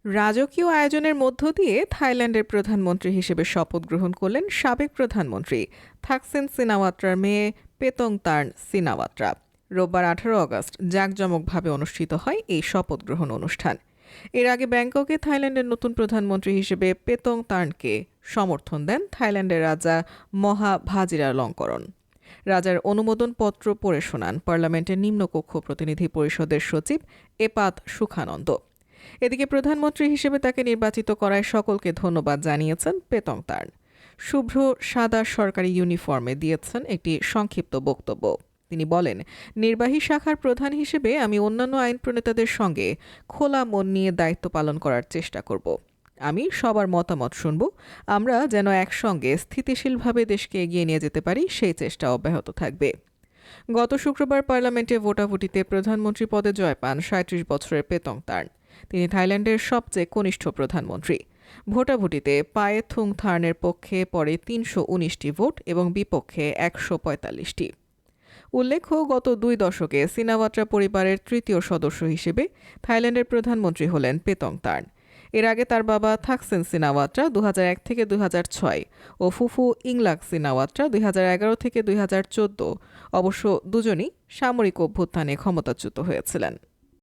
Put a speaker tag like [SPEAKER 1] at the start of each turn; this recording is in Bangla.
[SPEAKER 1] রাজকীয় আয়োজনের মধ্য দিয়ে থাইল্যান্ডের প্রধানমন্ত্রী হিসেবে শপথ গ্রহণ করলেন সাবেক প্রধানমন্ত্রী থাকসিন সিনাওয়াত্রার মেয়ে পেতংতার্ন সিনাওয়াত্রা। রোববার 18 আগস্ট জাঁকজমকভাবে অনুষ্ঠিত হয় এই শপথ গ্রহণ অনুষ্ঠান। এর আগে ব্যাংককে থাইল্যান্ডের নতুন প্রধানমন্ত্রী হিসেবে পেতংতার্নকে সমর্থন দেন থাইল্যান্ডের রাজা মহা ভাজিরালঙ্করন। রাজার অনুমোদন পত্র পড়ে শোনান পার্লামেন্টের নিম্নকক্ষ প্রতিনিধি পরিষদের সচিব এপাত সুখানন্দ। এদিকে প্রধানমন্ত্রী হিসেবে তাকে নির্বাচিত করায় সকলকে ধন্যবাদ জানিয়েছেন পেতংতার্ন। শুভ্র সাদা সরকারি ইউনিফর্মে দিয়েছেন একটি সংক্ষিপ্ত বক্তব্য। তিনি বলেন, নির্বাহী শাখার প্রধান হিসেবে আমি অন্যান্য আইন প্রণেতাদের সঙ্গে খোলা মন নিয়ে দায়িত্ব পালন করার চেষ্টা করব। আমি সবার মতামত শুনব, আমরা যেন একসঙ্গে স্থিতিশীলভাবে দেশকে এগিয়ে নিয়ে যেতে পারি সেই চেষ্টা অব্যাহত থাকবে। গত শুক্রবার পার্লামেন্টে ভোটাভুটিতে প্রধানমন্ত্রী পদে জয় পান ৩৭ বছরের পেতংতার্ন। তিনি থাইল্যান্ডের সবচেয়ে কনিষ্ঠ প্রধানমন্ত্রী। ভোটাভুটিতে পায়েথুংথার্নের পক্ষে পড়ে ৩১৯টি ভোট এবং বিপক্ষে ১৪৫টি। উল্লেখ্য, গত ২ দশকে সিনাওয়াত্রা পরিবারের তৃতীয় সদস্য হিসেবে থাইল্যান্ডের প্রধানমন্ত্রী হলেন পেতংতার্ন। এর আগে তার বাবা থাকসিন সিনাওয়াত্রা ২০০১ থেকে ২০০৬ ও ফুফু ইংলাক সিনাওয়াত্রা ২০১১ থেকে ২০১৪। অবশ্য দুজনই সামরিক অভ্যুত্থানে ক্ষমতাচ্যুত হয়েছিলেন।